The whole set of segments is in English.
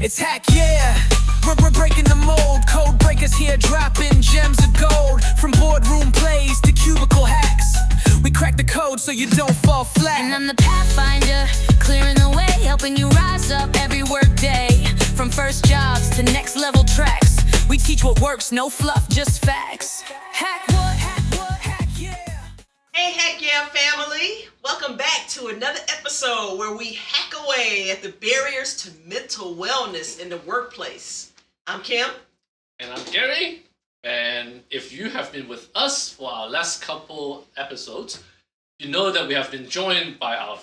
It's Hack, yeah. We're breaking the mold. Code breakers here, dropping gems of gold. From boardroom plays to cubicle hacks, we crack the code so you don't fall flat. And I'm the pathfinder, clearing the way, helping you rise up every work day. From first jobs to next level tracks, we teach what works, no fluff, just facts. Hack what, hack yeah. Hey, Heck Yeah family! Welcome back to another episode where we hack away at the barriers to mental wellness in the workplace. I'm Kim. And I'm Gary. And if you have been with us for our last couple episodes, you know that we have been joined by our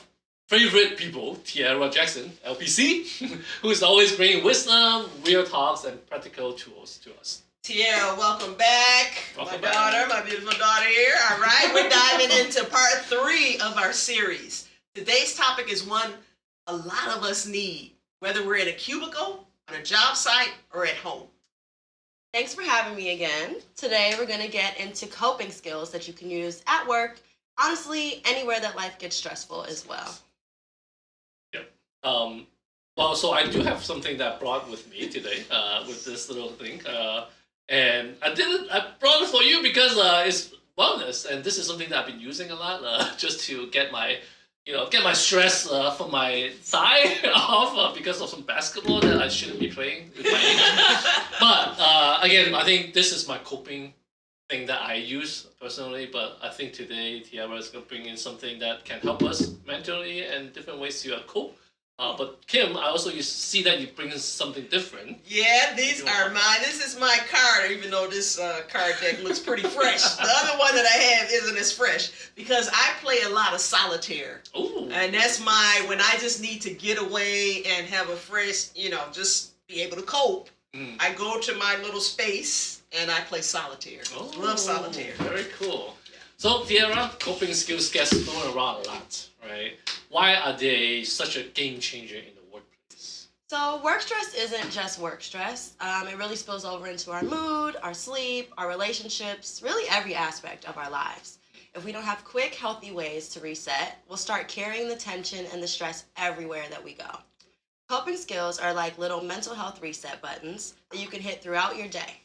favorite people, Tiara Jackson, LPC, who is always bringing wisdom, real talks, and practical tools to us. Tiara, welcome back. My beautiful daughter here. All right, we're diving into part 3 of our series. Today's topic is one a lot of us need, whether we're in a cubicle, on a job site, or at home. Thanks for having me again. Today we're going to get into coping skills that you can use at work, honestly, anywhere that life gets stressful as well. Yep. Well, so I do have something that I brought with me today, with this little thing. And I brought it for you because it's wellness, and this is something that I've been using a lot, just to get my stress from my thigh off because of some basketball that I shouldn't be playing with my age. But again, I think this is my coping thing that I use personally. But I think today Tiara is going to bring in something that can help us mentally and different ways to cope. But Kim, I also see that you bring in something different. Yeah, these are mine. This is my card, even though this card deck looks pretty fresh. The other one that I have isn't as fresh because I play a lot of solitaire. Ooh. And that's when I just need to get away and have a fresh, just be able to cope. I go to my little space and I play solitaire. Oh, love solitaire. Very cool. Yeah. So, Tiara, coping skills gets thrown around a lot, right? Why are they such a game changer in the workplace? So work stress isn't just work stress. It really spills over into our mood, our sleep, our relationships, really every aspect of our lives. If we don't have quick, healthy ways to reset, we'll start carrying the tension and the stress everywhere that we go. Coping skills are like little mental health reset buttons that you can hit throughout your day.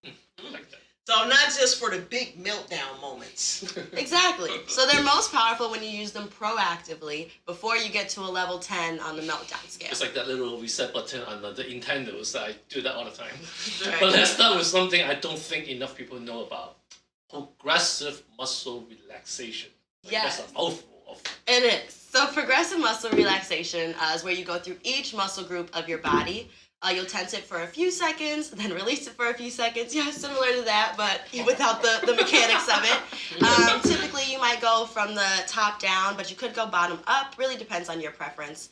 I like that. So not just for the big meltdown moments. Exactly. So they're most powerful when you use them proactively before you get to a level 10 on the meltdown scale. It's like that little reset button on the Nintendos. I do that all the time. Right. But let's start with something I don't think enough people know about. Progressive muscle relaxation. Yes. That's a mouthful of... It is. So progressive muscle relaxation is where you go through each muscle group of your body. You'll tense it for a few seconds, then release it for a few seconds. Yeah, similar to that, but without the mechanics of it. Typically, you might go from the top down, but you could go bottom up. Really depends on your preference.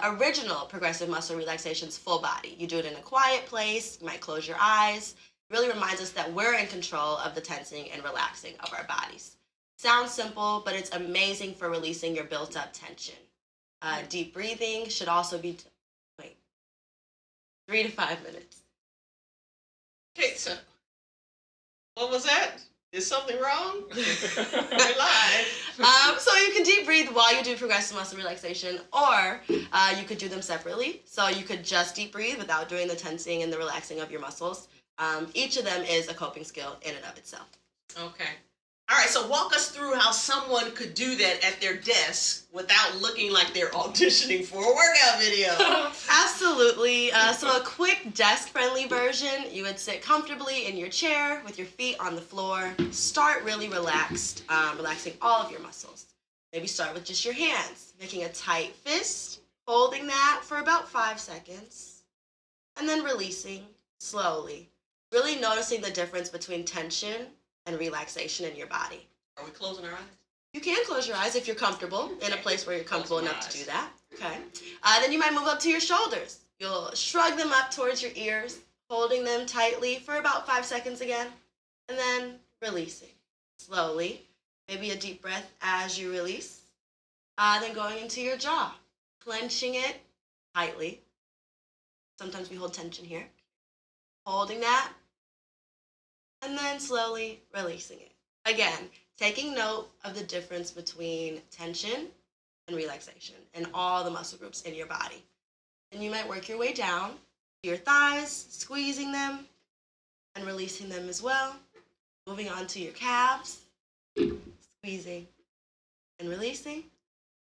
Original progressive muscle relaxation's full body. You do it in a quiet place. You might close your eyes. It really reminds us that we're in control of the tensing and relaxing of our bodies. Sounds simple, but it's amazing for releasing your built-up tension. Deep breathing should also be... 3 to 5 minutes. Okay, so what was that? Is something wrong? We're live. So you can deep breathe while you do progressive muscle relaxation, or you could do them separately. So you could just deep breathe without doing the tensing and the relaxing of your muscles. Each of them is a coping skill in and of itself. Okay. All right, so walk us through how someone could do that at their desk without looking like they're auditioning for a workout video. Absolutely. So a quick desk-friendly version, you would sit comfortably in your chair with your feet on the floor. Start really relaxed, relaxing all of your muscles. Maybe start with just your hands, making a tight fist, holding that for about 5 seconds, and then releasing slowly. Really noticing the difference between tension and relaxation in your body. Are we closing our eyes? You can close your eyes if you're comfortable, in a place where you're comfortable Close my enough to eyes. do that. Okay. Then you might move up to your shoulders. You'll shrug them up towards your ears, holding them tightly for about 5 seconds again, and then releasing slowly. Maybe a deep breath as you release. Then going into your jaw, clenching it tightly. Sometimes we hold tension here. Holding that, and then slowly releasing it. Again, taking note of the difference between tension and relaxation in all the muscle groups in your body. And you might work your way down to your thighs, squeezing them and releasing them as well. Moving on to your calves, squeezing and releasing.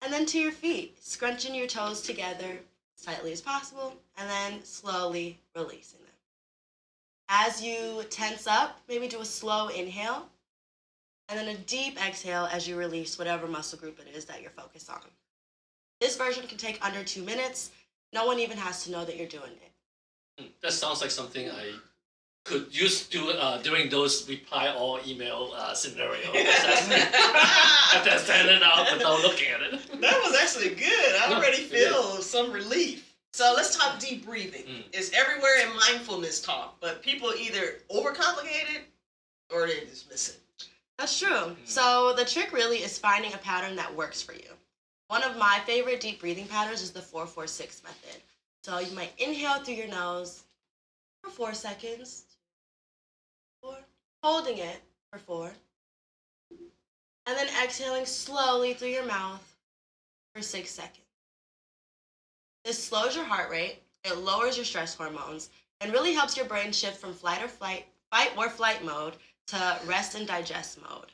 And then to your feet, scrunching your toes together as tightly as possible, and then slowly releasing them. As you tense up, maybe do a slow inhale, and then a deep exhale as you release whatever muscle group it is that you're focused on. This version can take under 2 minutes. No one even has to know that you're doing it. That sounds like something I could use during those reply all email scenarios. After sending it out without looking at it. That was actually good. I already feel some relief. So let's talk deep breathing. It's everywhere in mindfulness talk, but people either overcomplicate it or they dismiss it. That's true. So the trick really is finding a pattern that works for you. One of my favorite deep breathing patterns is the 4-4-6 method. So you might inhale through your nose for 4 seconds, 4, holding it for 4, and then exhaling slowly through your mouth for 6 seconds. This slows your heart rate, it lowers your stress hormones, and really helps your brain shift from fight or flight mode to rest and digest mode.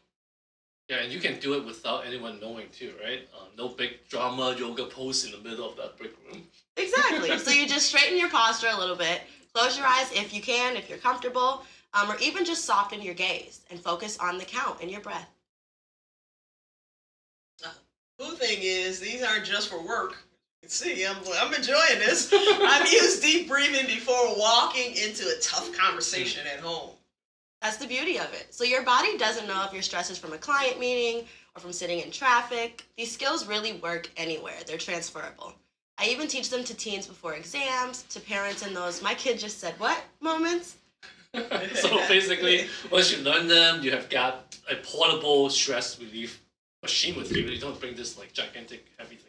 Yeah, and you can do it without anyone knowing too, right? No big drama yoga pose in the middle of that break room. Exactly. So you just straighten your posture a little bit, close your eyes if you can, if you're comfortable, or even just soften your gaze and focus on the count and your breath. Cool thing is, these aren't just for work. You can see, I'm enjoying this. I've used deep breathing before walking into a tough conversation at home. That's the beauty of it. So your body doesn't know if your stress is from a client meeting or from sitting in traffic. These skills really work anywhere. They're transferable. I even teach them to teens before exams, to parents in those "my kid just said what" moments. So basically, once you learn them, you have got a portable stress relief machine with you. You don't bring this like gigantic heavy thing.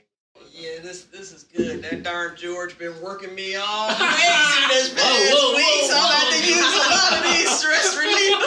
Yeah, this is good. That darn George been working me all crazy this past week, so I'm going to use a lot of these stress relief.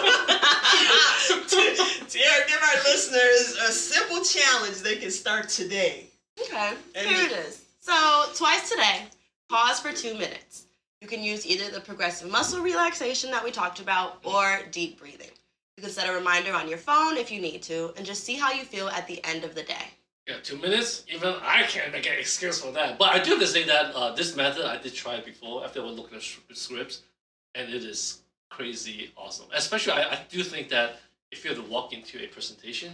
Tiara, give our listeners a simple challenge they can start today. Okay, here it is. So twice today, pause for 2 minutes. You can use either the progressive muscle relaxation that we talked about or deep breathing. You can set a reminder on your phone if you need to, and just see how you feel at the end of the day. Yeah, 2 minutes. Even I can't make an excuse for that. But I do have to say that this method I did try before after I was looking at scripts, and it is crazy awesome. Especially, I do think that if you have to walk into a presentation,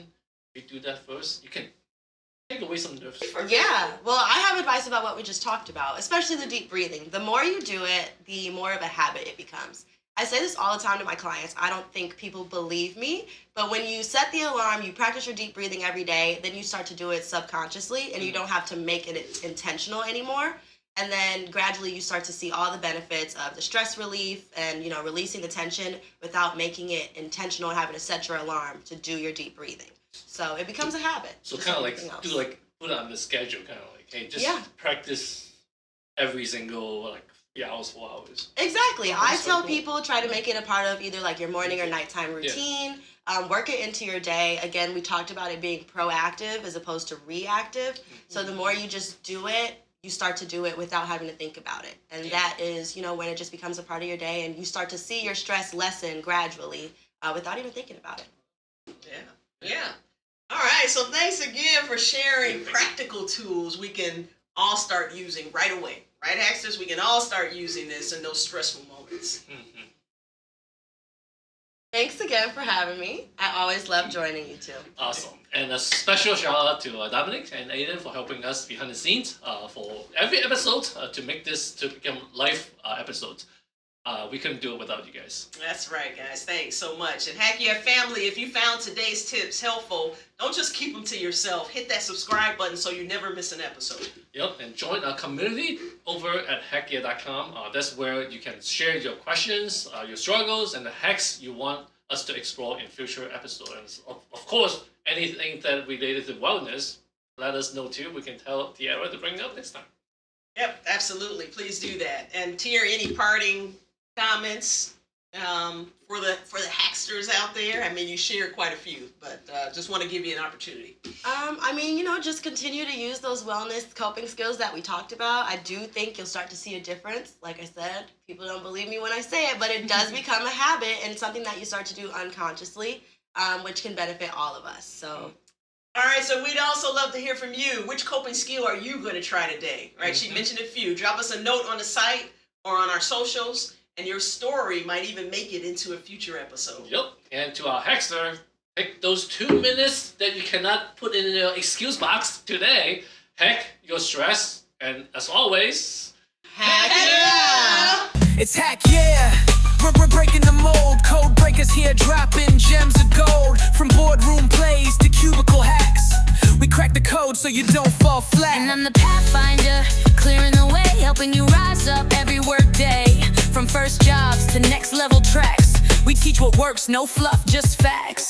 if you do that first, you can take away some nerves. Yeah, well, I have advice about what we just talked about, especially the deep breathing. The more you do it, the more of a habit it becomes. I say this all the time to my clients. I don't think people believe me, but when you set the alarm, you practice your deep breathing every day, then you start to do it subconsciously, and you don't have to make it intentional anymore. And then gradually you start to see all the benefits of the stress relief and, you know, releasing the tension without making it intentional and having to set your alarm to do your deep breathing. So it becomes a habit. So kind of like put it on the schedule, kind of like, hey, just practice every single like 3 hours, 4 hours. Exactly. I tell people try to make it a part of either like your morning or nighttime routine. Work it into your day. Again, we talked about it being proactive as opposed to reactive. So the more you just do it, you start to do it without having to think about it. And that is, you know, when it just becomes a part of your day and you start to see your stress lessen gradually without even thinking about it. Yeah. All right, so thanks again for sharing practical tools we can all start using right away. Right, Hacksters? We can all start using this in those stressful moments. Thanks again for having me. I always love joining you too. Awesome. And a special shout out to Dominic and Aiden for helping us behind the scenes for every episode to make this to become live episodes. We couldn't do it without you guys. That's right, guys. Thanks so much. And Hack Your Family, if you found today's tips helpful, don't just keep them to yourself. Hit that subscribe button so you never miss an episode. Yep, and join our community over at HackYeA.com. That's where you can share your questions, your struggles, and the hacks you want us to explore in future episodes. And of course, anything that related to wellness, let us know too. We can tell Tiara to bring it up next time. Yep, absolutely. Please do that. And Tiara, any parting comments? for the hacksters out there? I mean, you shared quite a few, but just want to give you an opportunity. I mean, just continue to use those wellness coping skills that we talked about. I do think you'll start to see a difference. Like I said, people don't believe me when I say it, but it does become a habit and something that you start to do unconsciously, which can benefit all of us. So. All right, so we'd also love to hear from you. Which coping skill are you going to try today? Right? She mentioned a few. Drop us a note on the site or on our socials, and your story might even make it into a future episode. Yep. And to our Hackster, take those 2 minutes that you cannot put in your excuse box today. Hack your stress, and as always, Hack yeah! It's Hack Yeah! We're breaking the mold. Code breakers here, dropping gems of gold. From boardroom plays to cubicle hacks, we crack the code so you don't fall flat. And I'm the pathfinder, clearing the way, helping you rise up every work day. From first jobs to next level tracks, we teach what works, no fluff, just facts.